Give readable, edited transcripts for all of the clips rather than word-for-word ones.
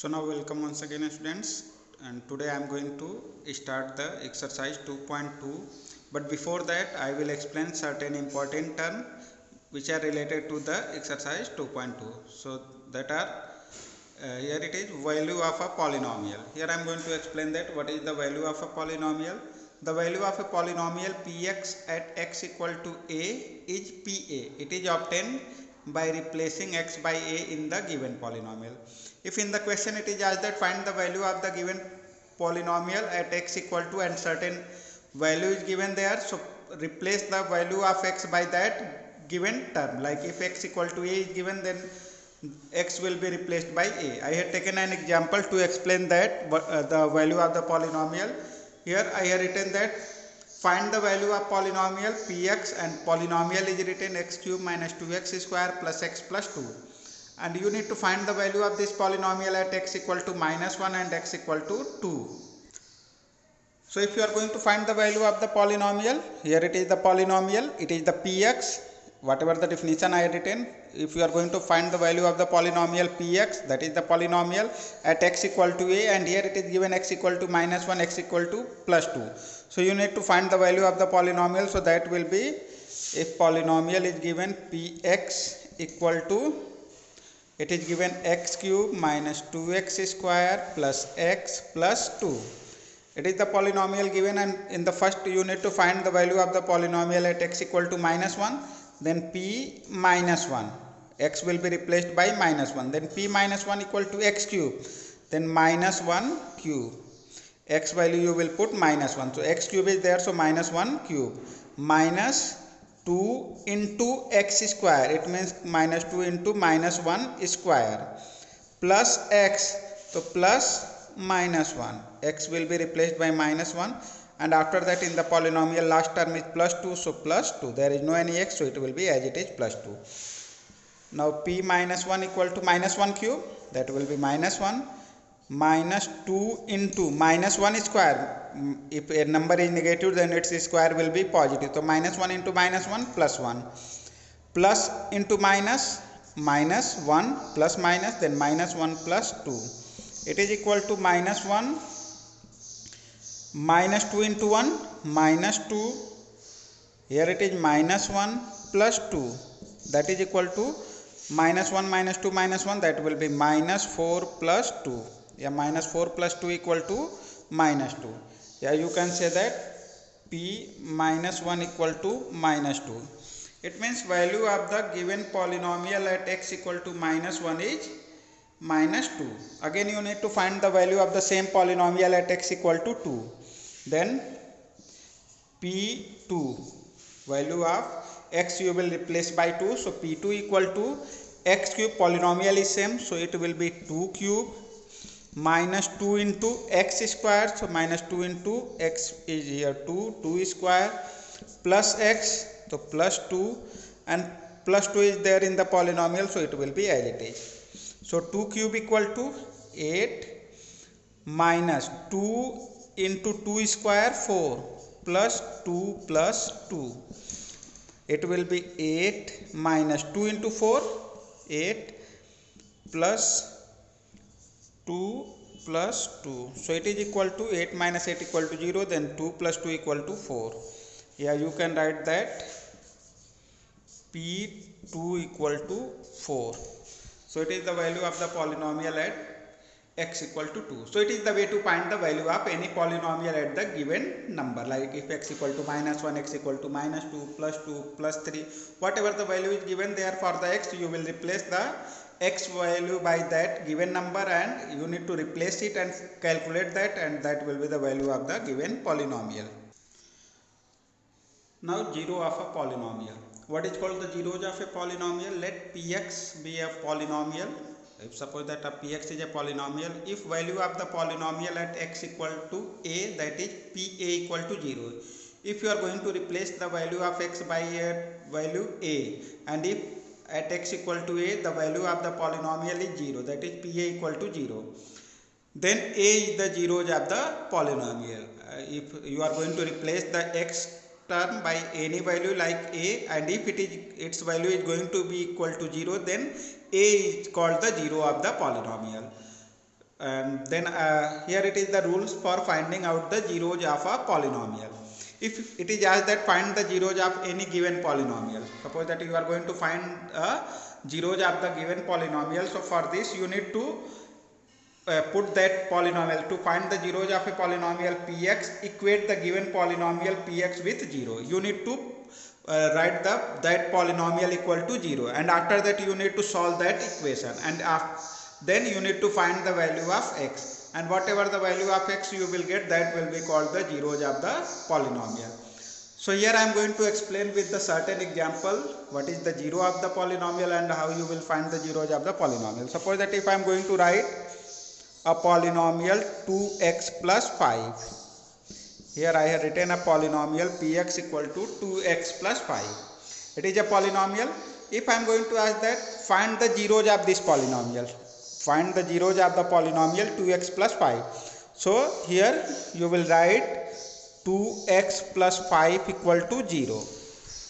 So now welcome once again students, and today I am going to start the exercise 2.2, but before that I will explain certain important terms which are related to the exercise 2.2. So that are here it is value of a polynomial. Here I am going to explain that what is the value of a polynomial. The value of a polynomial px at x equal to a is pa. It is obtained by replacing x by a in the given polynomial. If in the question it is asked that find the value of the given polynomial at x equal to and certain value is given there, so replace the value of x by that given term. Like if x equal to a is given, then x will be replaced by a. I had taken an example to explain that the value of the polynomial. Here I have written that find the value of polynomial px, and polynomial is written x cube minus 2x square plus x plus 2. And you need to find the value of this polynomial at x equal to minus 1 and x equal to 2. So if you are going to find the value of the polynomial, here it is the polynomial, it is the px, whatever the definition I had written. If you are going to find the value of the polynomial px, that is the polynomial at x equal to a, and here it is given x equal to minus 1, x equal to plus 2. So you need to find the value of the polynomial. So that will be, if polynomial is given px equal to, it is given x cube minus 2x square plus x plus 2. It is the polynomial given, and in the first you need to find the value of the polynomial at x equal to minus 1. Then p minus 1, x will be replaced by minus 1. Then p minus 1 equal to x cube. Then minus 1 cube. X value you will put minus 1. So x cube is there, so minus 1 cube. Minus 2 into x square. It means minus 2 into minus 1 square. Plus x. So plus minus 1. X will be replaced by minus 1. And after that in the polynomial last term is plus 2, so plus 2. There is no any x, so it will be as it is plus 2. Now p minus 1 equal to minus 1 cube. That will be minus 1. Minus 2 into minus 1 square. If a number is negative, then its square will be positive. So minus 1 into minus 1 plus 1. Plus into minus, minus 1 plus minus, then minus 1 plus 2. It is equal to minus 1. Minus 2 into 1, minus 2. Here it is minus 1 plus 2. That is equal to minus 1 minus 2 minus 1. That will be minus 4 plus 2. Yeah, minus 4 plus 2 equal to minus 2. Yeah, you can say that p minus 1 equal to minus 2. It means value of the given polynomial at x equal to minus 1 is minus 2. Again you need to find the value of the same polynomial at x equal to 2. Then p2, value of x you will replace by 2. So p2 equal to x cube, polynomial is same, so it will be 2 cube minus 2 into x square. So minus 2 into x is here 2 square plus x, so plus 2, and plus 2 is there in the polynomial, so it will be as it is. So 2 cube equal to 8 minus 2 into 2 square 4 plus 2 plus 2. It will be 8 minus 2 into 4, 8 plus 2 plus 2. So it is equal to 8 minus 8 equal to 0, then 2 plus 2 equal to 4. Yeah, you can write that p2 equal to 4. So it is the value of the polynomial at x equal to 2. So it is the way to find the value of any polynomial at the given number. Like if x equal to minus 1, x equal to minus 2, plus 3, whatever the value is given there for the x, you will replace the x value by that given number, and you need to replace it and calculate that, and that will be the value of the given polynomial. Now zero of a polynomial. What is called the zeros of a polynomial? Let px be a polynomial. If suppose that a px is a polynomial, if value of the polynomial at x equal to a, that is pa equal to 0. If you are going to replace the value of x by a value a, and if at x equal to a the value of the polynomial is 0, that is pa equal to 0, then a is the zeros of the polynomial. If you are going to replace the x term by any value like a, and if its value is going to be equal to 0, then a is called the zero of the polynomial. and then here it is the rules for finding out the zeros of a polynomial. If it is asked that find the zeros of any given polynomial, suppose that you are going to find zeros of the given polynomial, so for this you need to put that polynomial. To find the zeros of a polynomial px, equate the given polynomial px with 0. You need to write that polynomial equal to 0, and after that you need to solve that equation, and then you need to find the value of x, and whatever the value of x you will get, that will be called the zeros of the polynomial. So here I am going to explain with the certain example what is the zero of the polynomial and how you will find the zeros of the polynomial. Suppose that if I am going to write a polynomial 2x plus 5. Here I have written a polynomial px equal to 2x plus 5. It is a polynomial. If I am going to ask that find the zeros of this polynomial, find the zeros of the polynomial 2x plus 5. So here you will write 2x plus 5 equal to 0.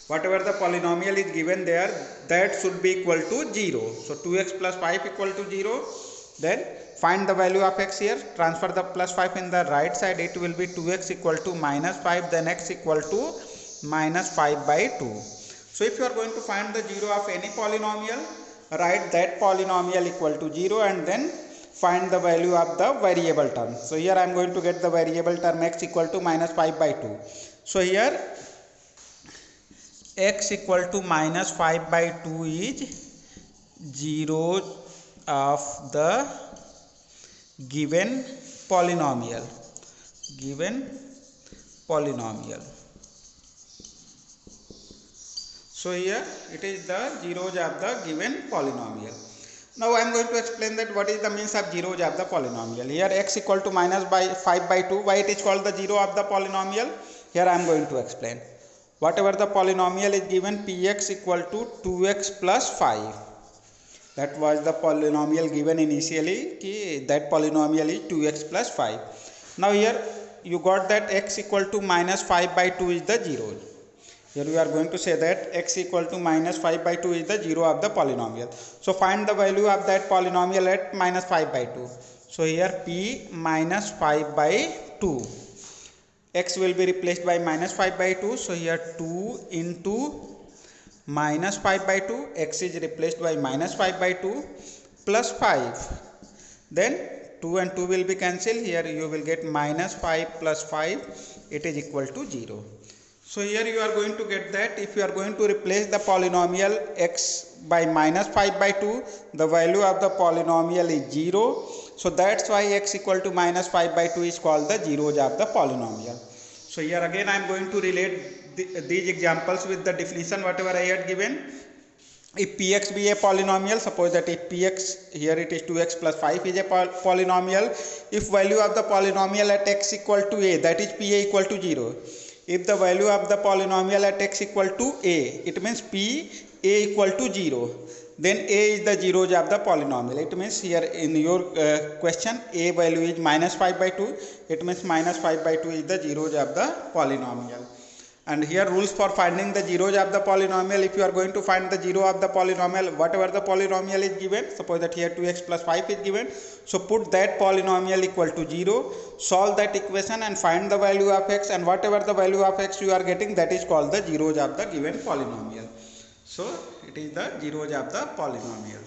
Whatever the polynomial is given there, that should be equal to 0. So 2x plus 5 equal to 0. Then find the value of x here, transfer the plus 5 in the right side, it will be 2x equal to minus 5, then x equal to minus 5 by 2. So if you are going to find the zero of any polynomial, write that polynomial equal to 0 and then find the value of the variable term. So here I am going to get the variable term x equal to minus 5 by 2. So here x equal to minus 5 by 2 is 0 of the given polynomial. So here it is the zeros of the given polynomial. Now I am going to explain that what is the means of zeros of the polynomial. Here x equal to minus 5 by 2. Why it is called the zero of the polynomial? Here I am going to explain. Whatever the polynomial is given, px equal to 2x plus 5. That was the polynomial given initially, that polynomial is 2x plus 5. Now here you got that x equal to minus 5 by 2 is the zero. Here we are going to say that x equal to minus 5 by 2 is the zero of the polynomial. So find the value of that polynomial at minus 5 by 2. So here p minus 5 by 2. X will be replaced by minus 5 by 2. So here 2 into minus 5 by 2, x is replaced by minus 5 by 2 plus 5. Then 2 and 2 will be cancelled. Here you will get minus 5 plus 5. It is equal to 0. So here you are going to get that if you are going to replace the polynomial x by minus 5 by 2, the value of the polynomial is 0. So that's why x equal to minus 5 by 2 is called the zeros of the polynomial. So here again I am going to relate these examples with the definition whatever I had given. If px be a polynomial, suppose that if px, here it is 2x plus 5 is a polynomial, if value of the polynomial at x equal to a, that is pa equal to 0. If the value of the polynomial at x equal to a, it means p a equal to 0, then a is the zeros of the polynomial. It means here in your question a value is minus 5 by 2, it means minus 5 by 2 is the zeros of the polynomial. And here rules for finding the zeros of the polynomial. If you are going to find the zero of the polynomial, whatever the polynomial is given, suppose that here 2x plus 5 is given, so put that polynomial equal to 0, solve that equation and find the value of x, and whatever the value of x you are getting, that is called the zeros of the given polynomial. So it is the zeros of the polynomial.